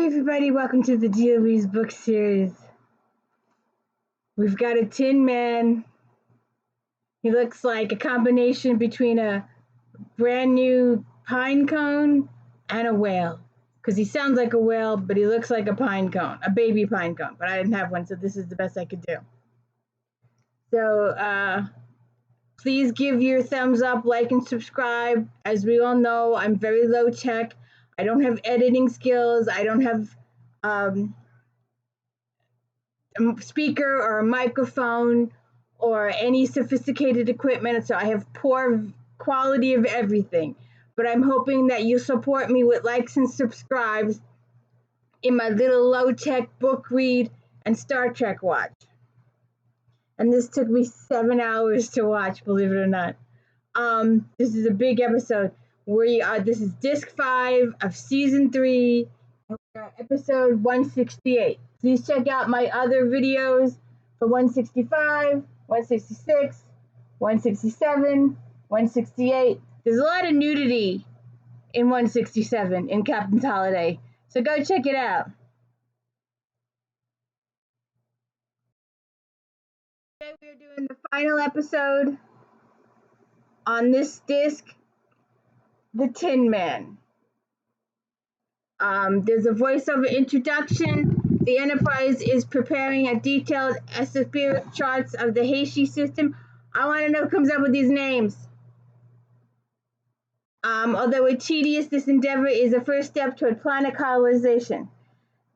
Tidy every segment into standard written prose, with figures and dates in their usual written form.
everybody, welcome to the DLB's book series. We've got a Tin Man. He looks like a combination between a brand new pine cone and a whale. Because he sounds like a whale, but he looks like a pine cone, a baby pine cone. But I didn't have one, so this is the best I could do. So, please give your thumbs up, like, and subscribe. As we all know, I'm very low tech. I don't have editing skills. I don't have a speaker or a microphone or any sophisticated equipment, so I have poor quality of everything. But I'm hoping that you support me with likes and subscribes in my little low-tech book read and Star Trek watch. And this took me 7 hours to watch, believe it or not. This is a big episode. This is disc 5 of season 3, episode 168. Please check out my other videos for 165, 166, 167, 168. There's a lot of nudity in 167 in Captain's Holiday, so go check it out. Today we are doing the final episode on this disc, The Tin Man. There's a voiceover introduction. The Enterprise is preparing a detailed esoteric charts of the Heishi system. I want to know who comes up with these names. Although it's tedious, this endeavor is a first step toward planet colonization.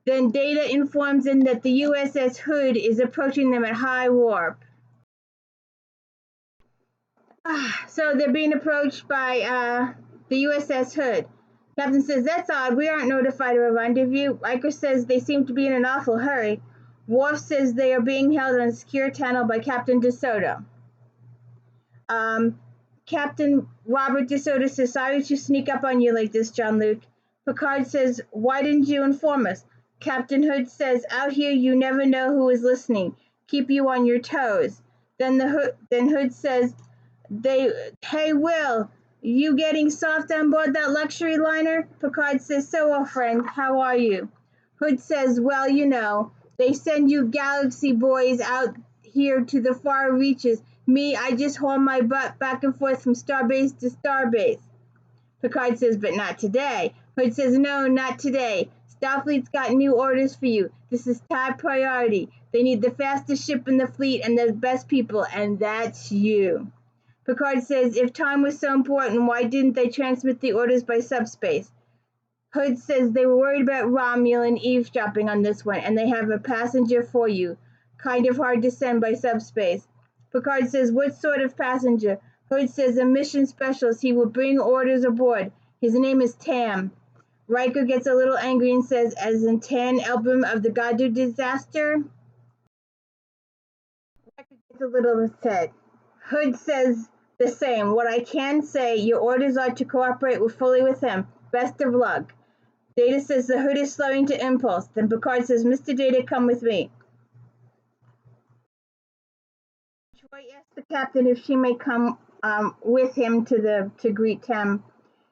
Then Data informs them that the USS Hood is approaching them at high warp. So they're being approached by the USS Hood. Captain says, "That's odd. We aren't notified of a rendezvous." Riker says they seem to be in an awful hurry. Worf says they are being held on a secure tunnel by Captain DeSoto. Captain Robert DeSoto says, "Sorry to sneak up on you like this, Jean-Luc." Picard says, "Why didn't you inform us?" Captain Hood says, "Out here you never know who is listening. Keep you on your toes." Then Hood says, "Hey, Will, you getting soft on board that luxury liner?" Picard says, "So, old friend, how are you?" Hood says, "Well, you know, they send you galaxy boys out here to the far reaches. Me, I just haul my butt back and forth from starbase to starbase." Picard says, "But not today." Hood says, "No, not today. Starfleet's got new orders for you. This is top priority. They need the fastest ship in the fleet and the best people, and that's you." Picard says, "If time was so important, why didn't they transmit the orders by subspace?" Hood says they were worried about Romulan eavesdropping on this one, and they have a passenger for you. Kind of hard to send by subspace. Picard says, "What sort of passenger?" Hood says, "A mission specialist. He will bring orders aboard. His name is Tam." Riker gets a little angry and says, "As in Tan Elbum of the Goddard disaster?" Riker gets a little upset. Hood says the same. "What I can say, your orders are to cooperate fully with him. Best of luck." Data says the Hood is slowing to impulse. Then Picard says, "Mr. Data, come with me." Troy asks the captain if she may come with him to greet Tam.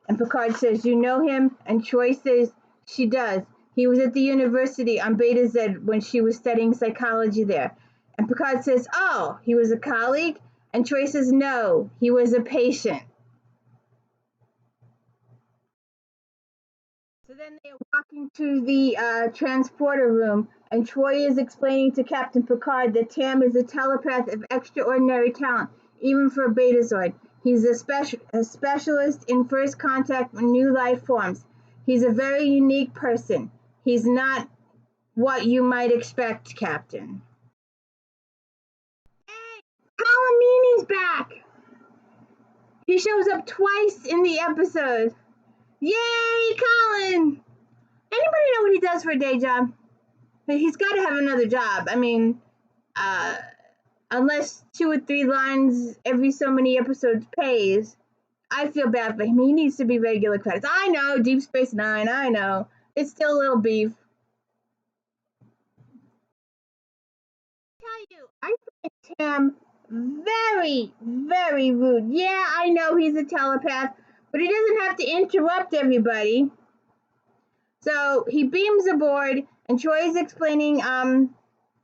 And Picard says, "You know him?" And Troy says she does. "He was at the university on Beta Z when she was studying psychology there." And Picard says, "Oh, he was a colleague?" And Troy says, "No, he was a patient." So then they are walking to the transporter room, and Troy is explaining to Captain Picard that Tam is a telepath of extraordinary talent, even for a Betazoid. He's a specialist in first contact with new life forms. He's a very unique person. He's not what you might expect, Captain. Hey, Colin Meaney's back! He shows up twice in the episode. Yay, Colin! Anybody know what he does for a day job? He's got to have another job. I mean, unless 2 or 3 lines every so many episodes pays. I feel bad for him. He needs to be regular credits. I know, Deep Space Nine, I know. It's still a little beef. I tell you, I find Tam very, very rude. Yeah, I know he's a telepath, but he doesn't have to interrupt everybody. So he beams aboard, and Troy is explaining.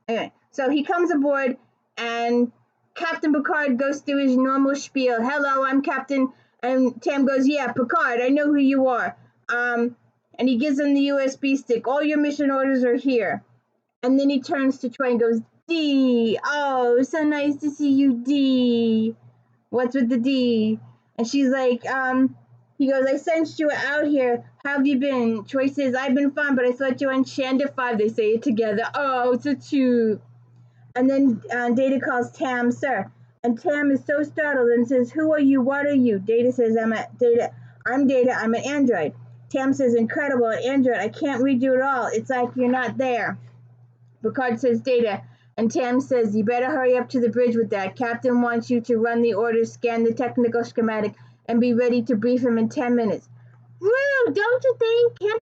Anyway, so he comes aboard, and Captain Picard goes through his normal spiel. Hello, I'm Captain. And Tam goes, yeah, Picard, I know who you are. And he gives him the USB stick. All your mission orders are here. And then he turns to Troy and goes, D. Oh, so nice to see you, D. What's with the D? And she's like, he goes, I sensed you out here. How have you been? Troy says, I've been fine, but I thought you were on Shanda 5. They say it together. Oh, so cute. And then Data calls Tam, sir. And Tam is so startled and says, who are you? What are you? Data says, I'm Data. I'm an android. Tam says, incredible, an android. I can't read you at all. It's like you're not there. Picard says, Data. And Tam says, you better hurry up to the bridge with that. Captain wants you to run the orders, scan the technical schematic, and be ready to brief him in 10 minutes. Rude, don't you think? Can't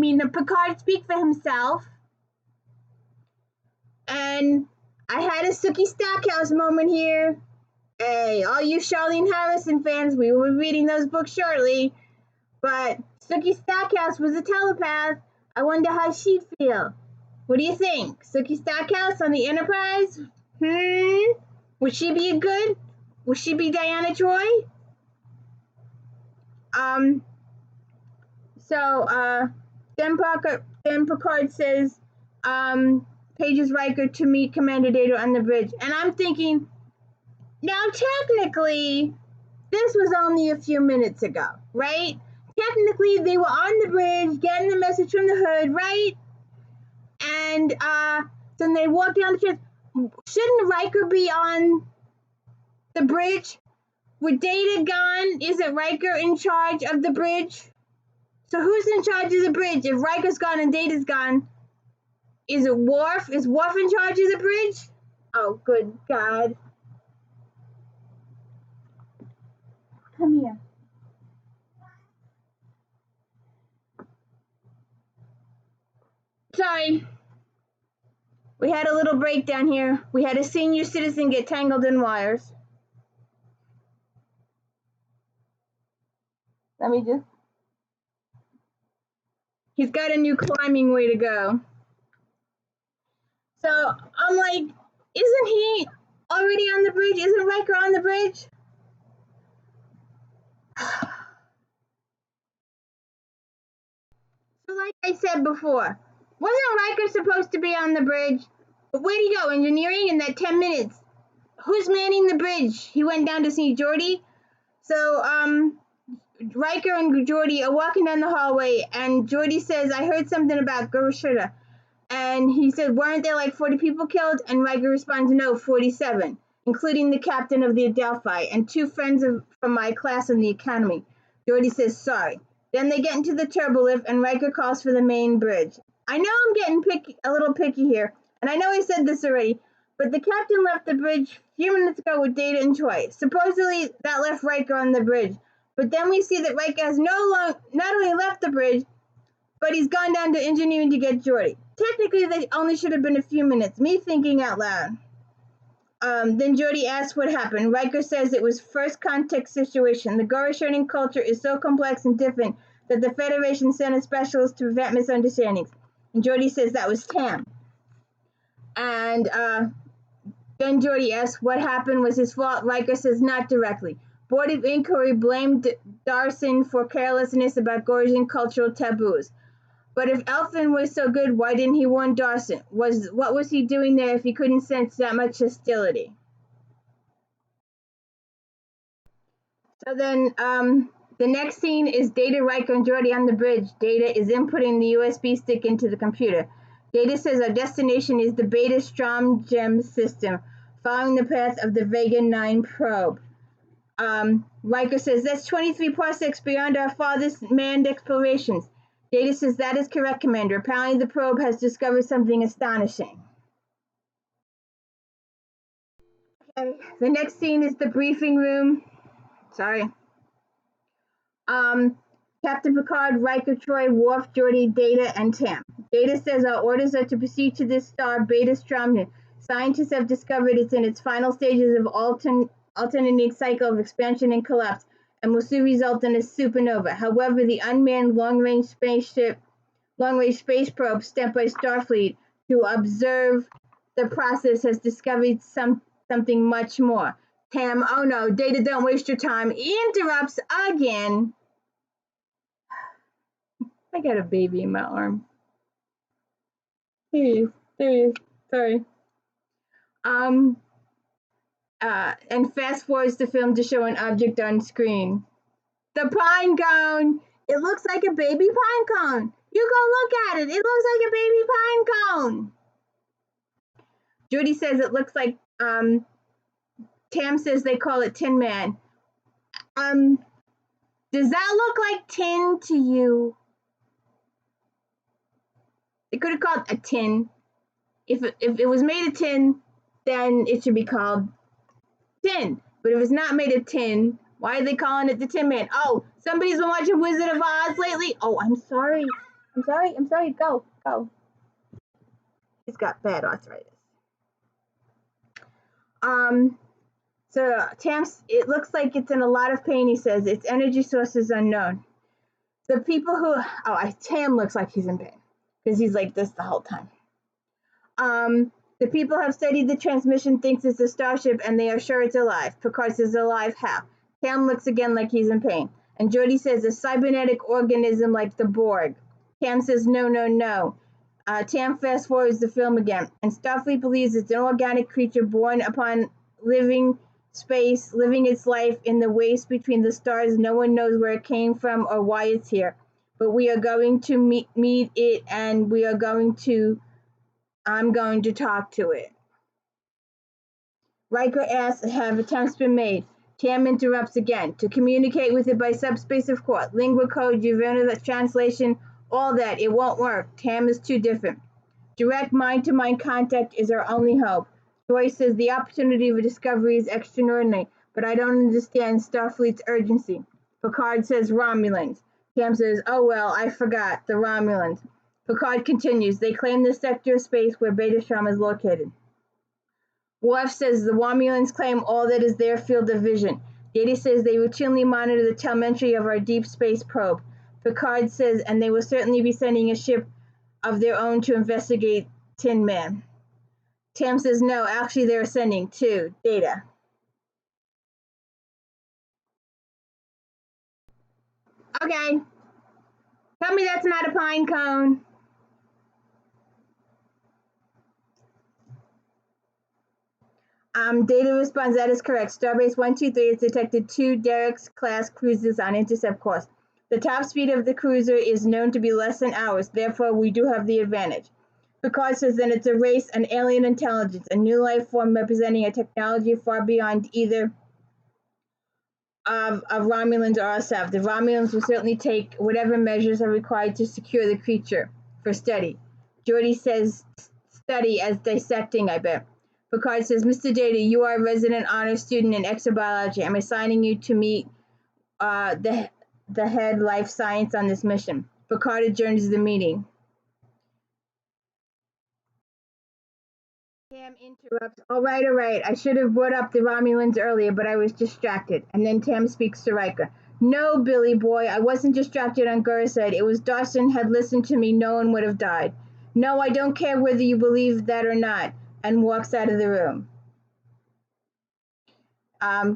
you Picard speak for himself? And I had a Sookie Stackhouse moment here. Hey, all you Charlene Harrison fans, we will be reading those books shortly. But Sookie Stackhouse was a telepath. I wonder how she'd feel. What do you think? Sookie Stackhouse on the Enterprise? Would she be would she be Diana Troy? Then Picard says, pages Riker to meet Commander Data on the bridge. And I'm thinking, now technically, this was only a few minutes ago, right? Technically, they were on the bridge getting the message from the hood, right? And then they walked down the stairs. Shouldn't Riker be on the bridge? With Data gone, isn't Riker in charge of the bridge? So who's in charge of the bridge? If Riker's gone and Data's gone, is it Worf? Is Worf in charge of the bridge? Oh, good God. Come here. Sorry. We had a little breakdown here. We had a senior citizen get tangled in wires. He's got a new climbing way to go. So I'm like, isn't he already on the bridge? Isn't Riker on the bridge? So like I said before, wasn't Riker supposed to be on the bridge? But where'd he go? Engineering in that 10 minutes. Who's manning the bridge? He went down to see Geordi. So Riker and Geordi are walking down the hallway, and Geordi says, I heard something about Gurshita. And he said, weren't there like 40 people killed? And Riker responds, no, 47, including the captain of the Adelphi and 2 friends from my class in the academy. Geordi says, sorry. Then they get into the turbolift, and Riker calls for the main bridge. I know I'm getting a little picky here, and I know I said this already, but the captain left the bridge a few minutes ago with Data and Troy. Supposedly, that left Riker on the bridge. But then we see that Riker has not only left the bridge, but he's gone down to engineering to get Geordi. Technically, they only should have been a few minutes. Me thinking out loud. Then Geordi asks what happened. Riker says it was first context situation. The Gorashonin culture is so complex and different that the Federation sent a specialist to prevent misunderstandings. And Geordi says that was Tam. And then Geordi asks what happened was his fault. Riker says not directly. Board of Inquiry blamed Darson for carelessness about Gorasian cultural taboos. But if Elfin was so good, why didn't he warn Darson? What was he doing there if he couldn't sense that much hostility? So then the next scene is Data, Riker, and Geordi on the bridge. Data is inputting the USB stick into the computer. Data says our destination is the Beta Strom Gem system, following the path of the Vega 9 probe. Riker says that's 23 parsecs beyond our farthest manned explorations. Data says that is correct, Commander. Apparently the probe has discovered something astonishing. Okay, the next scene is the briefing room. Sorry. Captain Picard, Riker, Troy, Worf, Geordi, Data, and Tam. Data says our orders are to proceed to this star, Beta Stromden. Scientists have discovered it's in its final stages of alternating cycle of expansion and collapse, and will soon result in a supernova. However, the unmanned long-range space probe sent by Starfleet to observe the process has discovered something much more. Tam, oh no, Data, don't waste your time. He interrupts again. I got a baby in my arm. There he is. There he is. Sorry. And fast forwards the film to show an object on screen. The pine cone. It looks like a baby pine cone. You go look at it. It looks like a baby pine cone. Judy says it looks like, Tam says they call it Tin Man. Does that look like tin to you? They could have called it a tin. If it was made of tin, then it should be called tin. But if it's not made of tin, why are they calling it the Tin Man? Oh, somebody's been watching Wizard of Oz lately? Oh, I'm sorry. Go. He's got bad arthritis. So it looks like it's in a lot of pain, he says. Its energy source is unknown. The people who, Tam looks like he's in pain because he's like this the whole time. The people have studied the transmission, thinks it's a starship, and they are sure it's alive. Picard says, alive how? Tam looks again like he's in pain. And Geordi says, a cybernetic organism like the Borg. Tam says, no. Tam fast forwards the film again. And Starfleet believes it's an organic creature born upon living space, living its life in the waste between the stars. No one knows where it came from or why it's here. But we are going to meet it, and I'm going to talk to it. Riker asks, have attempts been made? Tam interrupts again. To communicate with it by subspace, of course. Lingua code, Juvena translation, all that. It won't work. Tam is too different. Direct mind-to-mind contact is our only hope. Joy says the opportunity of a discovery is extraordinary, but I don't understand Starfleet's urgency. Picard says Romulans. Tam says, oh well, I forgot, the Romulans. Picard continues, they claim the sector of space where Beta Strom is located. Worf says the Romulans claim all that is their field of vision. Data says they routinely monitor the telemetry of our deep space probe. Picard says, and they will certainly be sending a ship of their own to investigate Tin Man. Tam says, no, actually they're sending two. Data. Okay. Tell me that's not a pine cone. Data responds, that is correct. Starbase 123 has detected two Derrick's-class cruisers on intercept course. The top speed of the cruiser is known to be less than ours, therefore we do have the advantage. Picard says that it's a race, an alien intelligence, a new life form representing a technology far beyond either of Romulans or ourselves. The Romulans will certainly take whatever measures are required to secure the creature for study. Geordi says study as dissecting, I bet. Picard says, Mr. Data, you are a resident honor student in exobiology. I'm assigning you to meet the head life science on this mission. Picard adjourns the meeting. Tam interrupts. All right. I should have brought up the Romulans earlier, but I was distracted. And then Tam speaks to Riker. No, Billy boy, I wasn't distracted on Gur's side. It was Dawson had listened to me, no one would have died. No, I don't care whether you believe that or not. And walks out of the room.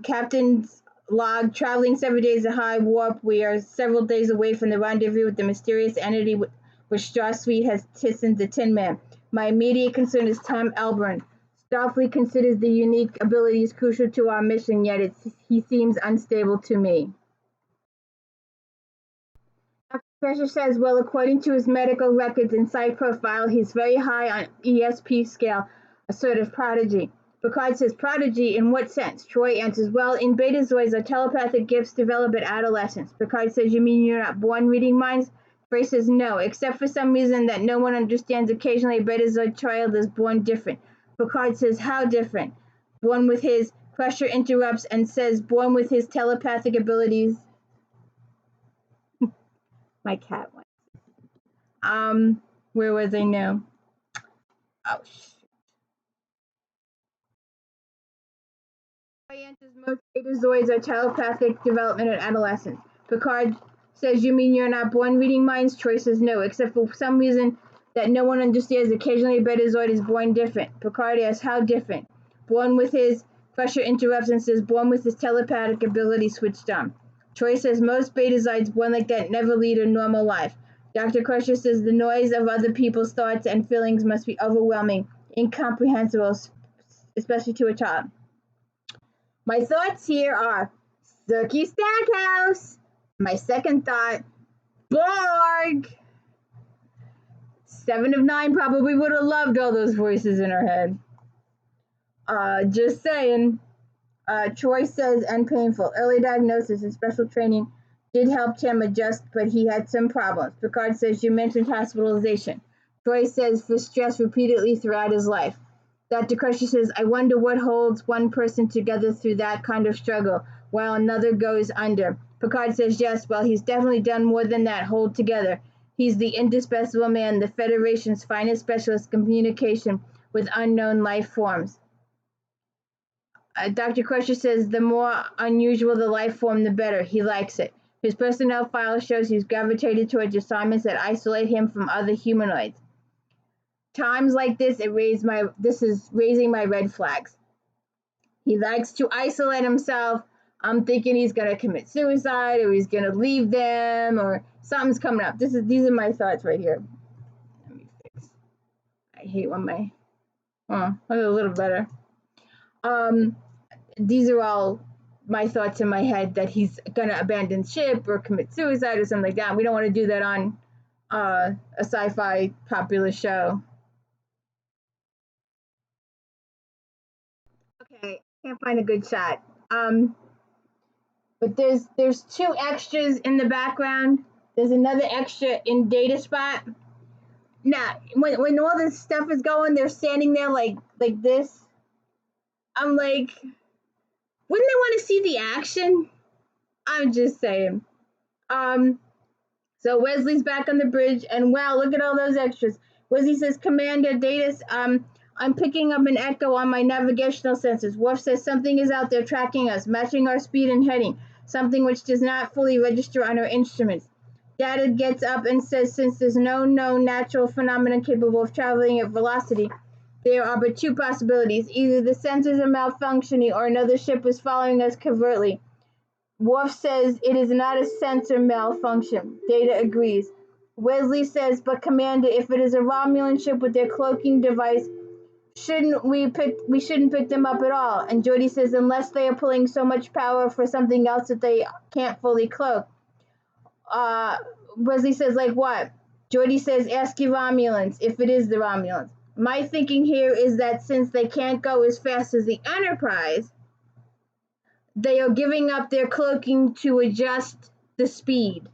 Captain's log, traveling 7 days of high warp. We are several days away from the rendezvous with the mysterious entity which Starfleet has christened the Tin Man. My immediate concern is Tom Elburn. Starfleet considers the unique abilities crucial to our mission, yet he seems unstable to me. Dr. Fisher says, well, according to his medical records and site profile, he's very high on ESP scale, a sort of prodigy. Picard says, prodigy, in what sense? Troy answers, well, in Betazoids, our telepathic gifts develop at adolescence. Picard says, you mean you're not born reading minds? Troy says, no, except for some reason that no one understands. Occasionally, a Betazoid child is born different. Picard says, how different? Born with his, Crusher interrupts and says, born with his telepathic abilities. My cat went. Where was I now? Oh, answers most betazoids are telepathic development in adolescence. Picard says, you mean you're not born reading minds? Troy says no, except for some reason that no one understands. Occasionally a betazoid is born different. Picard asks, how different? Born with his Crusher interrupts and says, born with his telepathic ability switched on. Troy says most betazoids born like that never lead a normal life. Dr. Crusher says the noise of other people's thoughts and feelings must be overwhelming, incomprehensible, especially to a child. My thoughts here are Sookie Stackhouse. My second thought, Borg. 7 of 9 probably would have loved all those voices in her head. Just saying. Troy says, and painful. Early diagnosis and special training did help him adjust, but he had some problems. Picard says, you mentioned hospitalization. Troy says, for stress repeatedly throughout his life. Dr. Crusher says, I wonder what holds one person together through that kind of struggle while another goes under. Picard says, yes, well, he's definitely done more than that, hold together. He's the indispensable man, the Federation's finest specialist in communication with unknown life forms. Dr. Crusher says the more unusual the life form, the better. He likes it. His personnel file shows he's gravitated towards assignments that isolate him from other humanoids. Times like this, this is raising my red flags. He likes to isolate himself. I'm thinking he's gonna commit suicide, or he's gonna leave them, or something's coming up. These are my thoughts right here. Let me fix. I hate when my a little better. These are all my thoughts in my head, that he's gonna abandon ship or commit suicide or something like that. We don't want to do that on a sci-fi popular show. Okay, can't find a good shot. But there's 2 extras in the background. There's another extra in Data Spot. Now, when all this stuff is going, they're standing there like this. I'm like, wouldn't they want to see the action? I'm just saying. So Wesley's back on the bridge, and wow, look at all those extras. Wesley says, Commander Datus, I'm picking up an echo on my navigational sensors. Worf says something is out there tracking us, matching our speed and heading, something which does not fully register on our instruments. Data gets up and says, since there's no known natural phenomenon capable of traveling at velocity, there are but 2 possibilities. Either the sensors are malfunctioning or another ship is following us covertly. Worf says it is not a sensor malfunction. Data agrees. Wesley says, but Commander, if it is a Romulan ship with their cloaking device, we shouldn't pick them up at all. And Geordi says, unless they are pulling so much power for something else that they can't fully cloak. Wesley says, like what? Geordi says, ask your Romulans, if it is the Romulans. My thinking here is that since they can't go as fast as the Enterprise, they are giving up their cloaking to adjust the speed.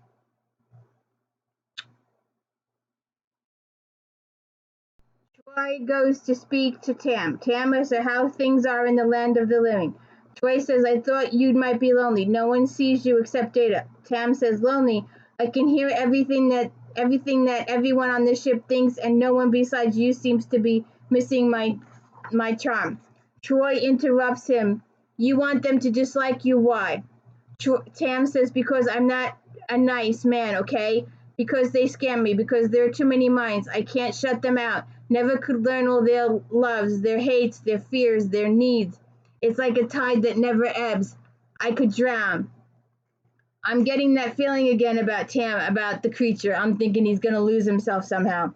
Troy goes to speak to Tam. Tam asks her how things are in the land of the living. Troy says, I thought you might be lonely. No one sees you except Data. Tam says, lonely? I can hear everything that everyone on this ship thinks, and no one besides you seems to be missing my charm. Troy interrupts him. You want them to dislike you? Why? Tam says, because I'm not a nice man, okay? Because they scam me, because there are too many minds. I can't shut them out. Never could learn all their loves, their hates, their fears, their needs. It's like a tide that never ebbs. I could drown. I'm getting that feeling again about Tam, about the creature. I'm thinking he's going to lose himself somehow,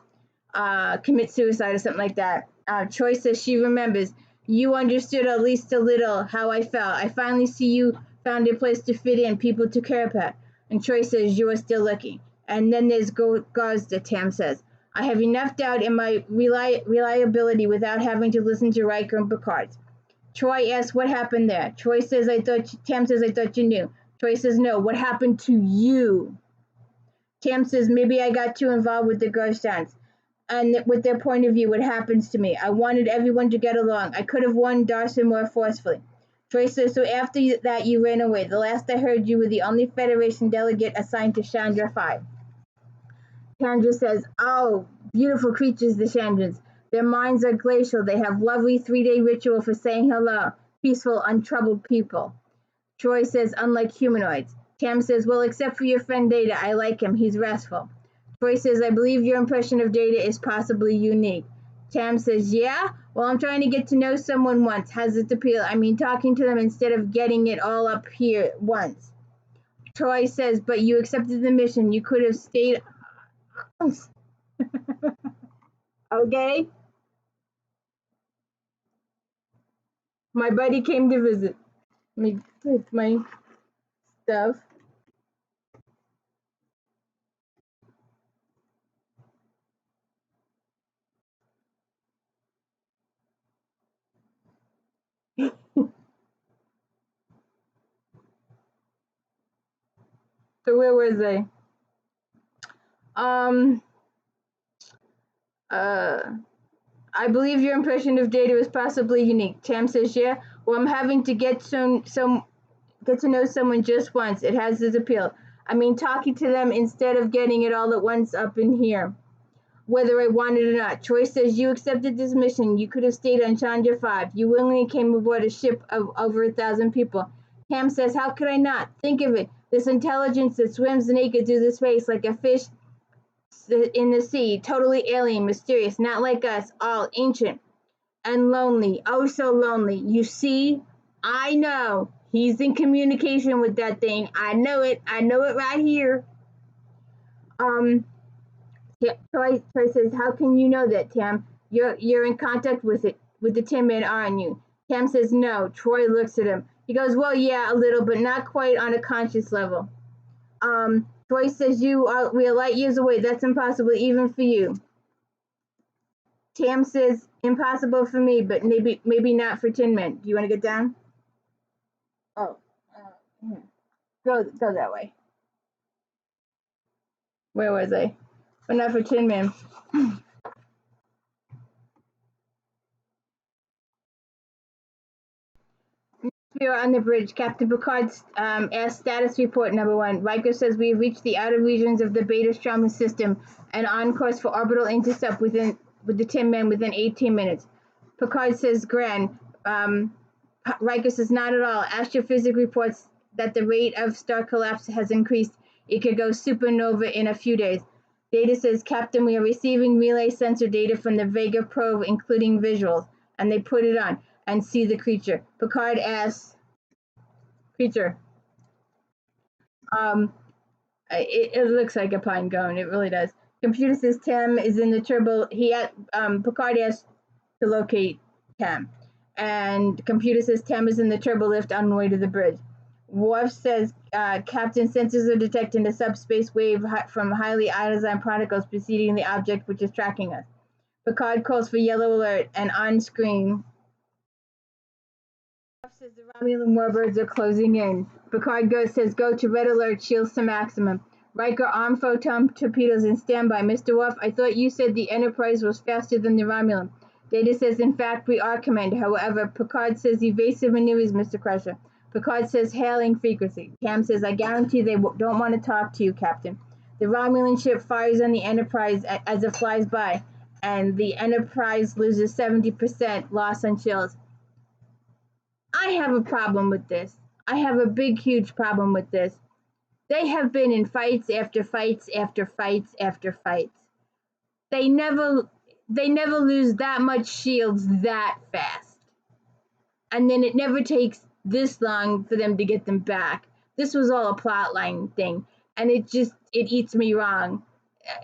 commit suicide or something like that. Troy says she remembers. You understood at least a little how I felt. I finally see you found a place to fit in, people to care about. And Troy says, you are still looking. And then there's Gazda, Tam says. I have enough doubt in my reliability without having to listen to Riker and Picard. Troy asks, what happened there? Tam says, I thought you knew. Troy says, no, what happened to you? Tam says, maybe I got too involved with the Gershons and with their point of view, what happens to me. I wanted everyone to get along. I could have won Darcy more forcefully. Troy says, so after that you ran away. The last I heard, you were the only Federation delegate assigned to Chandra 5. Chandra says, oh, beautiful creatures, the Chandrans. Their minds are glacial. They have lovely 3-day ritual for saying hello. peaceful, untroubled people. Troy says, unlike humanoids. Tam says, well, except for your friend Data, I like him. He's restful. Troy says, I believe your impression of Data is possibly unique. Tam says, yeah? Well, I'm trying to get to know someone once. How's it appeal? I mean, talking to them instead of getting it all up here once. Troy says, but you accepted the mission. You could have stayed. Okay? My buddy came to visit me with my stuff. So where was I? Um, uh, I believe your impression of Data is possibly unique. Tam says, yeah. Well, I'm having to get get to know someone just once. It has its appeal. I mean, talking to them instead of getting it all at once up in here, whether I wanted or not. Troy says, you accepted this mission. You could have stayed on Chandra 5. You willingly came aboard a ship of over 1,000 people. Tam says, how could I not? Think of it. This intelligence that swims naked through the space like a fish in the sea, totally alien, mysterious, not like us, all ancient and lonely. Oh, so lonely. You see, I know. He's in communication with that thing. I know it. I know it right here. Um, Troy says, how can you know that, Tam? You're in contact with it, with the Tin Man, aren't you? Tam says, no. Troy looks at him. He goes, well, yeah, a little, but not quite on a conscious level. Troy says, we are light years away. That's impossible, even for you. Tam says, impossible for me, but maybe not for Tin Man. Do you want to get down? Oh, yeah. Go that way. Where was I? But not for Tin Man. We are on the bridge. Captain Picard asks status report number 1. Riker says we have reached the outer regions of the Beta Stroma system and on course for orbital intercept with the Tin Man within 18 minutes. Picard says Gran. Riker says not at all. Astrophysics reports that the rate of star collapse has increased. It could go supernova in a few days. Data says, Captain, we are receiving relay sensor data from the Vega probe, including visuals, and they put it on and see the creature. Picard asks, creature, um, it looks like a pine cone. It really does. Computer says Tim is in the turbo. Picard asks to locate Tim, and computer says Tim is in the turbo lift on the way to the bridge. Worf says, Captain, sensors are detecting a subspace wave from highly ionized particles preceding the object which is tracking us. Picard calls for yellow alert, and on screen, Worf says the Romulan warbirds are closing in. Picard says, go to red alert, shields to maximum. Riker, arm photon torpedoes in standby. Mr. Worf, I thought you said the Enterprise was faster than the Romulan. Data says, in fact, we are, Commander. However, Picard says evasive maneuvers, Mr. Crusher. Picard says hailing frequency. Cam says, I guarantee they don't want to talk to you, Captain. The Romulan ship fires on the Enterprise as it flies by, and the Enterprise loses 70% loss on shields. I have a problem with this. I have a big, huge problem with this. They have been in fights after fights after fights after fights. They never lose that much shields that fast. And then it never takes this long for them to get them back. This was all a plotline thing, and it eats me wrong.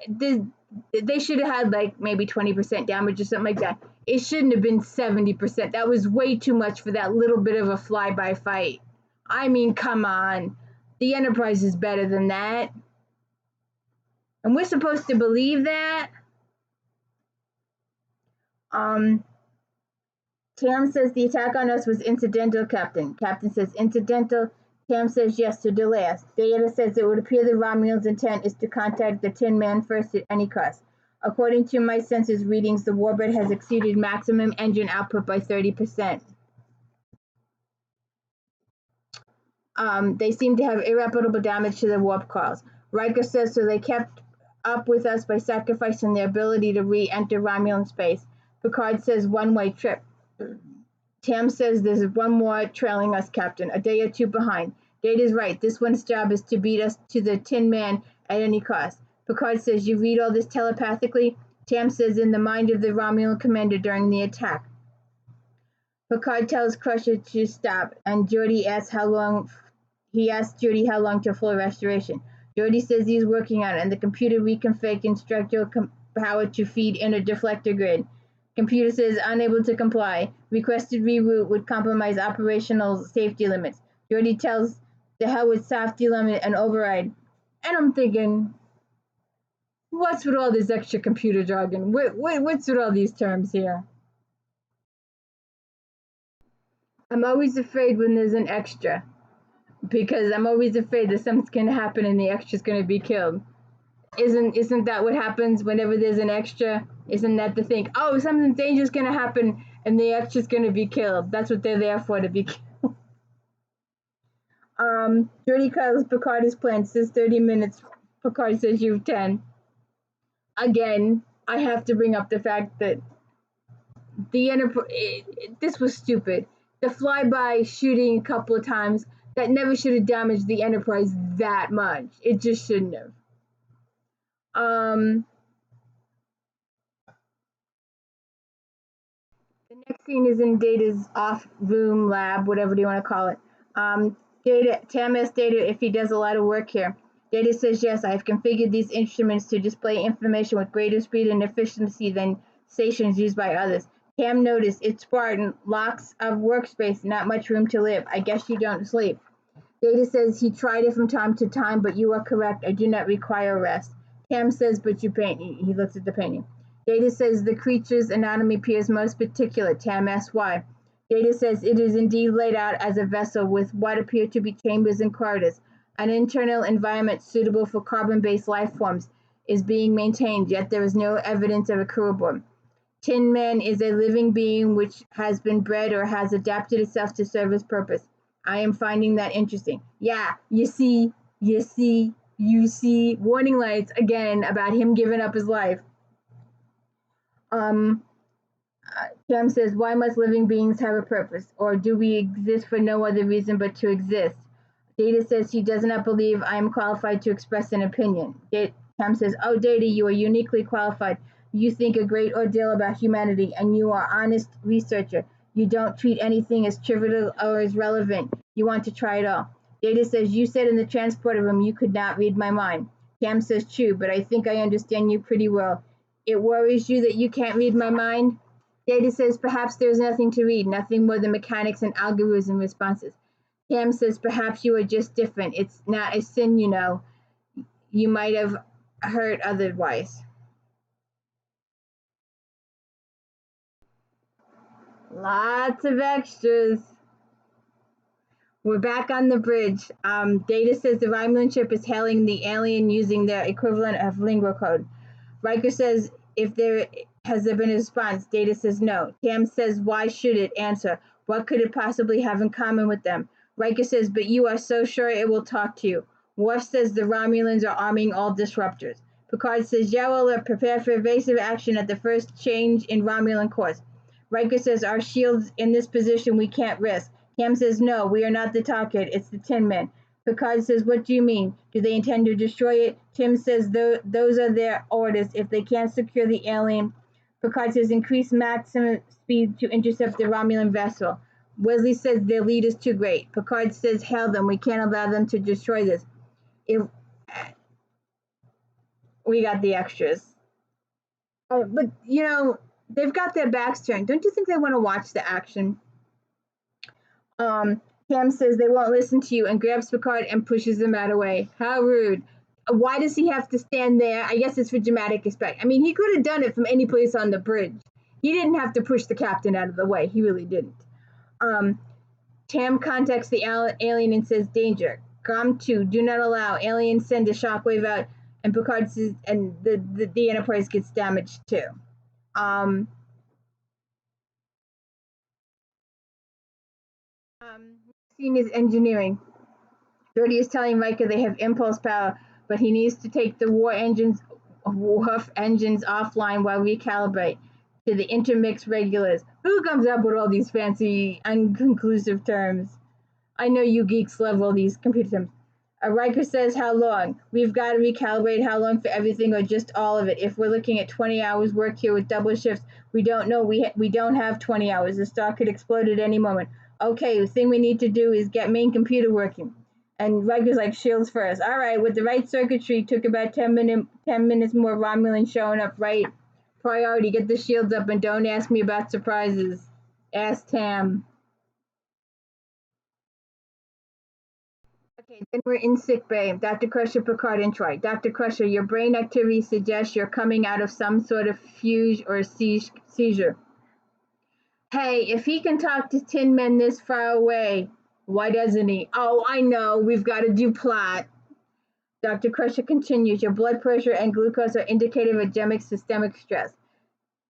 They should have had like maybe 20% damage or something like that. It shouldn't have been 70%. That was way too much for that little bit of a flyby fight. I mean, come on. The Enterprise is better than that. And we're supposed to believe that. Tam says the attack on us was incidental, Captain. Captain says incidental. Tam says yes to delay us. Data says it would appear the Romulan's intent is to contact the Tin Man first at any cost. According to my sensors readings, the warbird has exceeded maximum engine output by 30%. They seem to have irreparable damage to the warp coils. Riker says so they kept up with us by sacrificing their ability to re-enter Romulan space. Picard says one-way trip. Tam says there's one more trailing us, Captain, a day or two behind. Data's right. This one's job is to beat us to the Tin Man at any cost. Picard says, you read all this telepathically? Tam says, in the mind of the Romulan commander during the attack. Picard tells Crusher to stop, and Geordi asks how long till full restoration. Geordi says he's working on it, and the computer reconfigured structural power to feed in a deflector grid. Computer says unable to comply. Requested reroute would compromise operational safety limits. Geordi tells the hell with safety limit and override. And I'm thinking, what's with all this extra computer jargon? What's with all these terms here? I'm always afraid when there's an extra, because I'm always afraid that something's going to happen and the extra's going to be killed. Isn't that what happens whenever there's an extra? Isn't that the thing? Oh, something dangerous going to happen and the extra's going to be killed. That's what they're there for, to be killed. Geordi calls Picard his plan. Says 30 minutes. Picard says you've 10. Again, I have to bring up the fact that the Enterprise, this was stupid. The flyby shooting a couple of times, that never should have damaged the Enterprise that much. It just shouldn't have. The next scene is in Data's off-room lab, whatever you want to call it. Tam asks Data if he does a lot of work here. Data says yes, I have configured these instruments to display information with greater speed and efficiency than stations used by others. Tam noticed it's Spartan, lots of workspace, not much room to live. I guess you don't sleep. Data says he tried it from time to time, but you are correct. I do not require rest. Tam says, but you paint. He looks at the painting. Data says the creature's anatomy appears most particular. Tam asks why. Data says it is indeed laid out as a vessel with what appear to be chambers and corridors. An internal environment suitable for carbon-based life forms is being maintained, yet there is no evidence of a crew aboard. Tin Man is a living being which has been bred or has adapted itself to serve its purpose. I am finding that interesting. Yeah, you see, warning lights again about him giving up his life. Cam says, why must living beings have a purpose? Or do we exist for no other reason but to exist? Data says he does not believe I am qualified to express an opinion. Cam says, oh, Data, you are uniquely qualified. You think a great deal about humanity, and you are an honest researcher. You don't treat anything as trivial or as relevant. You want to try it all. Data says, you said in the transporter room you could not read my mind. Cam says, true, but I think I understand you pretty well. It worries you that you can't read my mind? Data says, perhaps there's nothing to read, nothing more than mechanics and algorithm responses. Cam says, perhaps you are just different. It's not a sin, you know. You might have heard otherwise. Lots of extras. We're back on the bridge. Data says the Romulan ship is hailing the alien using their equivalent of lingua code. Riker says, has there been a response? Data says no. Tam says, why should it? Answer, what could it possibly have in common with them? Riker says, but you are so sure it will talk to you. Worf says the Romulans are arming all disruptors. Picard says, yeah, well, prepare for evasive action at the first change in Romulan course. Riker says, our shield's in this position we can't risk. Cam says, no, we are not the target. It's the Tin Men. Picard says, what do you mean? Do they intend to destroy it? Tim says, those are their orders. If they can't secure the alien, Picard says, increase maximum speed to intercept the Romulan vessel. Wesley says, their lead is too great. Picard says, hail them. We can't allow them to destroy this. If we got the extras. But, you know, they've got their backs turned. Don't you think they want to watch the action? Cam says they won't listen to you and grabs Picard and pushes him out of the way. How rude. Why does he have to stand there? I guess it's for dramatic effect. I mean, he could have done it from any place on the bridge. He didn't have to push the captain out of the way. He really didn't. Tam contacts the alien and says, danger. Com 2, do not allow. Alien send a shockwave out, and Picard says, and the Enterprise gets damaged too. Scene is engineering. Geordi is telling Riker they have impulse power, but he needs to take the Worf engines offline while recalibrate. to the intermixed regulars. Who comes up with all these fancy, unconclusive terms? I know you geeks love all these computer terms. Riker says, how long? We've got to recalibrate how long for everything or just all of it. If we're looking at 20 hours work here with double shifts, we don't know. We don't have 20 hours. The star could explode at any moment. Okay, the thing we need to do is get main computer working. And Riker's like, shields first. All right, with the right circuitry, took about 10 minutes more. Romulan showing up, right? Priority, get the shields up and don't ask me about surprises. Ask Tam. Okay, then we're in sick bay. Dr. Crusher, Picard, and Troy. Dr. Crusher, your brain activity suggests you're coming out of some sort of fugue or seizure. Hey, if he can talk to Tin Men this far away, why doesn't he? Oh, I know, we've got to do plot. Dr. Crusher continues, your blood pressure and glucose are indicative of systemic stress.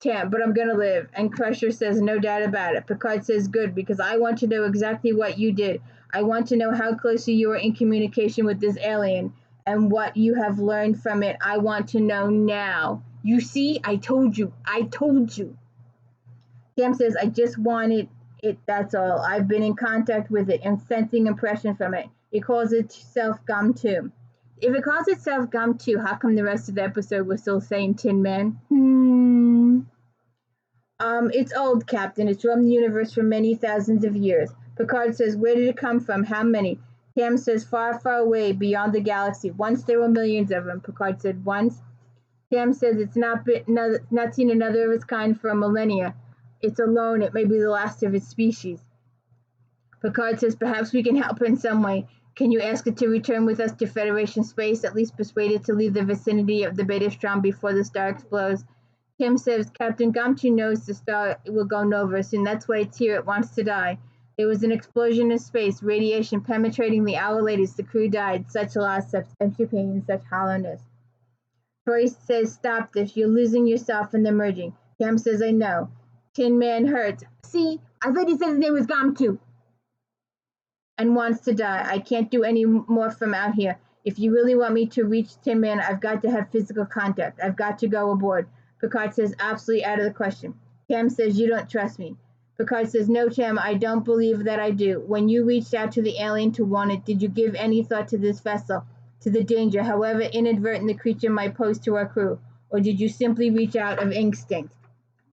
Tam, but I'm gonna live. And Crusher says, no doubt about it. Picard says, good, because I want to know exactly what you did. I want to know how closely you were in communication with this alien and what you have learned from it. I want to know now. You see, I told you. I told you. Tam says, I just wanted it, that's all. I've been in contact with it and sensing impression from it. It calls itself Gum 2. If it calls itself Gum 2, how come the rest of the episode was still saying Tin Men? It's old, Captain. It's roamed the universe for many thousands of years. Picard says, where did it come from? How many? Tam says, far, far away, beyond the galaxy. Once there were millions of them. Picard said, once? Tam says, it's not seen another of its kind for a millennia. It's alone. It may be the last of its species. Picard says, perhaps we can help in some way. Can you ask it to return with us to Federation space, at least persuade it to leave the vicinity of the Beta Strom before the star explodes? Kim says, Captain Gumtree knows the star will go nova soon. That's why it's here. It wants to die. There was an explosion in space, radiation penetrating the hour latest. The crew died. Such loss, such empty pain, such hollowness. Troy says, stop this. You're losing yourself in the merging. Cam says, I know. Tin Man hurts. See, I thought he said his name was Gumtree. And wants to die. I can't do any more from out here. If you really want me to reach Tin Man, I've got to have physical contact. I've got to go aboard. Picard says, absolutely out of the question. Tam says, you don't trust me. Picard says, no, Tam, I don't believe that I do. When you reached out to the alien to warn it, did you give any thought to this vessel, to the danger, however inadvertent the creature might pose to our crew? Or did you simply reach out of instinct?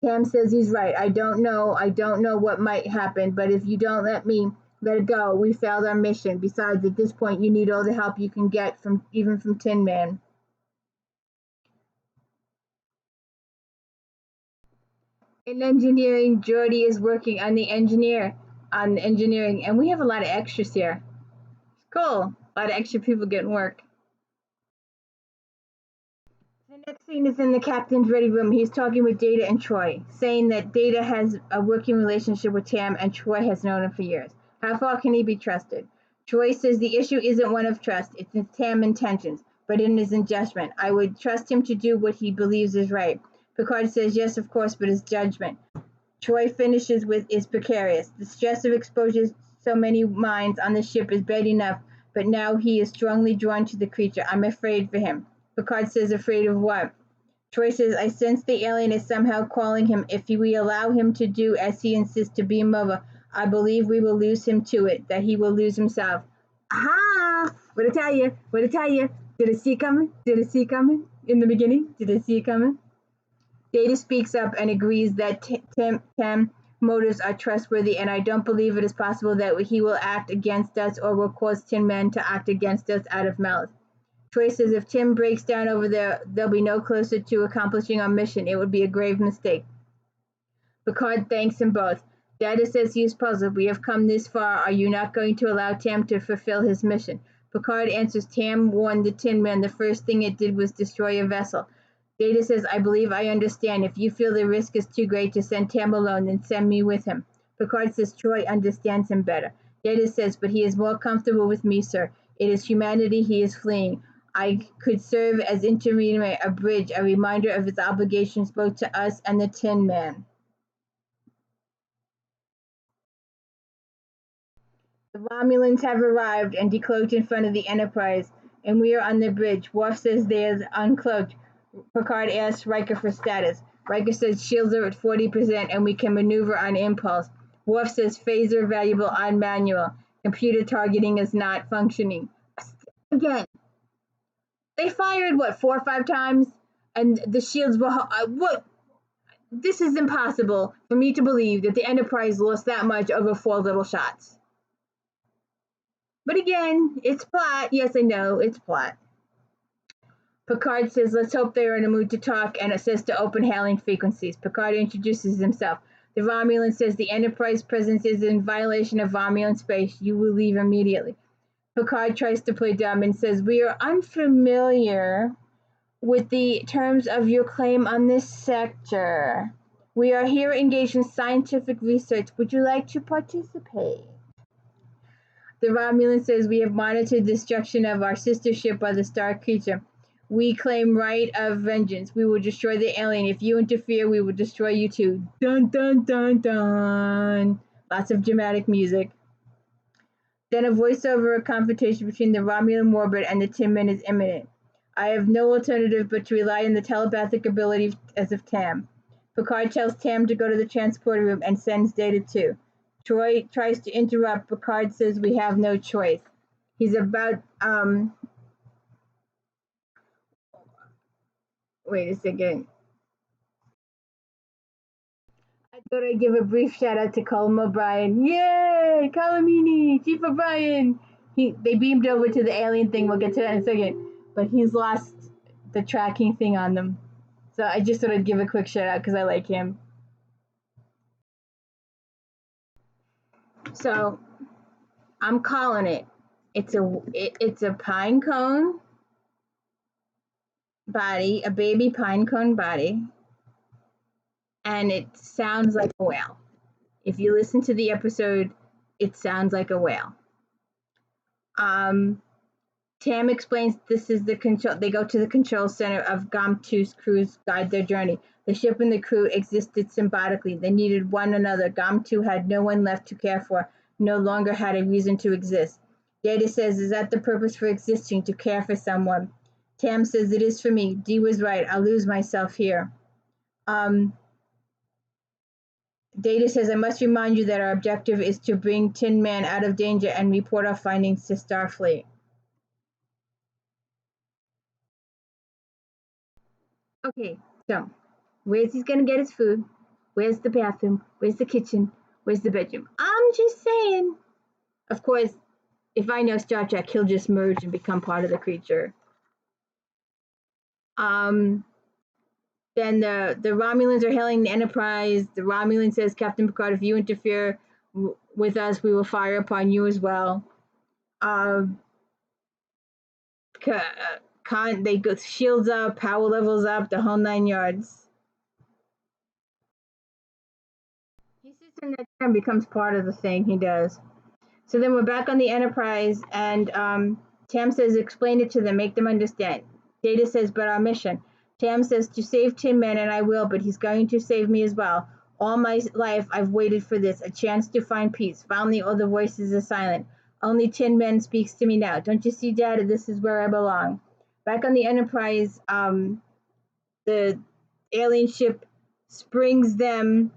Tam says he's right. I don't know what might happen, but if you don't let it go, we failed our mission. Besides, at this point, you need all the help you can get, even from Tin Man. In engineering, Jordy is working on engineering, and we have a lot of extras here. Cool, a lot of extra people getting work. The next scene is in the captain's ready room. He's talking with Data and Troy, saying that Data has a working relationship with Tam and Troy has known him for years. How far can he be trusted? Troy says the issue isn't one of trust, it's in Tam's intentions, but it isn't judgment. I would trust him to do what he believes is right. Picard says yes, of course, but it's judgment. Troy finishes with is precarious. The stress of exposure to so many minds on the ship is bad enough, but now he is strongly drawn to the creature. I'm afraid for him. Picard says, afraid of what? Troy says, I sense the alien is somehow calling him. If we allow him to do as he insists to beam over, I believe we will lose him to it, that he will lose himself. Aha! What'd I tell you? What'd I tell you? Did I see it coming? Did I see it coming in the beginning? Did I see it coming? Data speaks up and agrees that Tam's motives are trustworthy, and I don't believe it is possible that he will act against us or will cause Tin Men to act against us out of malice. Troy says if Tim breaks down over there, they'll be no closer to accomplishing our mission. It would be a grave mistake. Picard thanks them both. Data says he is puzzled. We have come this far. Are you not going to allow Tam to fulfill his mission? Picard answers, Tam warned the Tin Men. The first thing it did was destroy a vessel. Data says, I believe I understand. If you feel the risk is too great to send Tam alone, then send me with him. Picard says Troy understands him better. Data says, but he is more comfortable with me, sir. It is humanity he is fleeing. I could serve as intermediary, a bridge, a reminder of his obligations both to us and the Tin Man. The Romulans have arrived and decloaked in front of the Enterprise, and we are on the bridge. Worf says they are uncloaked. Picard asks Riker for status. Riker says shields are at 40% and we can maneuver on impulse. Worf says phaser valuable on manual. Computer targeting is not functioning. Again, they fired, 4 or 5 times? And the shields were... what? This is impossible for me to believe that the Enterprise lost that much over 4 little shots. But again, it's plot. Yes, I know, it's plot. Picard says, let's hope they are in a mood to talk, and it says to open hailing frequencies. Picard introduces himself. The Romulan says the Enterprise presence is in violation of Romulan space. You will leave immediately. Picard tries to play dumb and says, we are unfamiliar with the terms of your claim on this sector. We are here engaged in scientific research. Would you like to participate? The Romulan says, we have monitored the destruction of our sister ship by the star creature. We claim right of vengeance. We will destroy the alien. If you interfere, we will destroy you too. Dun, dun, dun, dun. Lots of dramatic music. Then a voiceover confrontation between the Romulan warbird and the Tin Men is imminent. I have no alternative but to rely on the telepathic ability as of Tam. Picard tells Tam to go to the transporter room and sends Data too. Troy tries to interrupt. Picard says we have no choice. He's about... Wait a second. I thought I'd give a brief shout out to Colm O'Brien. Yay! Calamini! Chief O'Brien! They beamed over to the alien thing. We'll get to that in a second. But he's lost the tracking thing on them. So I just thought I'd give a quick shout out because I like him. So I'm calling it. It's a pine cone body, a baby pine cone body, and it sounds like a whale. If you listen to the episode, it sounds like a whale. Tam explains this is the control. They go to the control center of GOM2's crews guide their journey. The ship and the crew existed symbiotically. They needed one another. GOM2 had no one left to care for, no longer had a reason to exist. Data says, is that the purpose for existing, to care for someone? Tam says, it is for me. Dee was right. I'll lose myself here. Data says, I must remind you that our objective is to bring Tin Man out of danger and report our findings to Starfleet. Okay, so where's he gonna get his food? Where's the bathroom? Where's the kitchen? Where's the bedroom? I'm just saying. Of course, if I know Star Trek, he'll just merge and become part of the creature. Then the Romulans are hailing the Enterprise. The Romulan says, Captain Picard, if you interfere with us, we will fire upon you as well. They go shields up, power levels up, the whole 9 yards. He sits in that chair and becomes part of the thing he does. So then we're back on the Enterprise, and Tam says, explain it to them, make them understand. Data says, but our mission. Tam says, to save Tin Man, and I will, but he's going to save me as well. All my life I've waited for this, a chance to find peace. Finally, all the voices are silent. Only Tin Man speaks to me now. Don't you see, Data? This is where I belong. Back on the Enterprise, the alien ship springs them,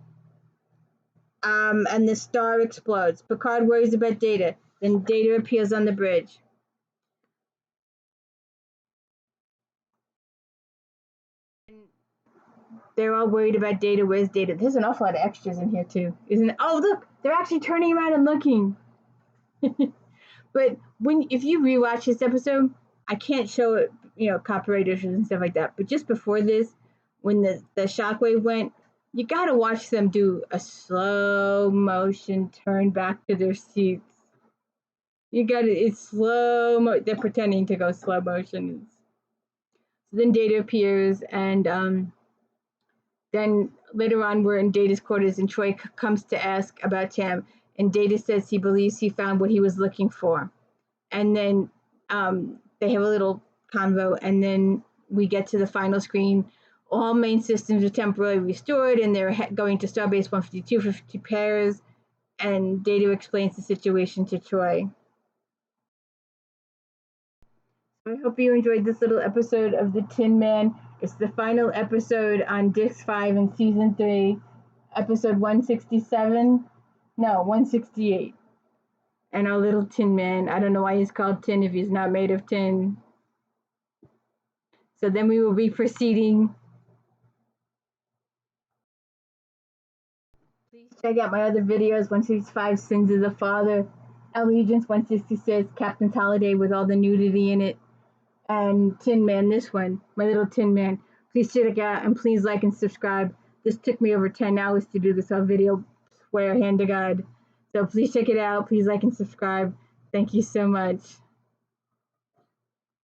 and the star explodes. Picard worries about Data. Then Data appears on the bridge. They're all worried about Data. Where's Data? There's an awful lot of extras in here too, isn't it? Oh, look, they're actually turning around and looking. But if you rewatch this episode, I can't show it, copyright issues and stuff like that. But just before this, when the shockwave went, you gotta watch them do a slow motion turn back to their seats. It's slow they're pretending to go slow motion. So then Data appears, and then later on we're in Data's quarters, and Troy comes to ask about Tam, and Data says he believes he found what he was looking for. And then they have a little convo, and then we get to the final screen. All main systems are temporarily restored, and they're going to Starbase 152 for 50 pairs, and Data explains the situation to Troy. I hope you enjoyed this little episode of the Tin Man It's the final episode on Disc 5 in Season 3, Episode 167. No, 168. And our little Tin Man. I don't know why he's called Tin if he's not made of tin. So then we will be proceeding. Please check out my other videos, 165 Sins of the Father, Allegiance 166, Captain's Holiday with all the nudity in it, and Tin Man, this one, my little Tin Man. Please check it out and please like and subscribe. This took me over 10 hours to do this whole video, swear hand to God. So please check it out. Please like and subscribe. Thank you so much.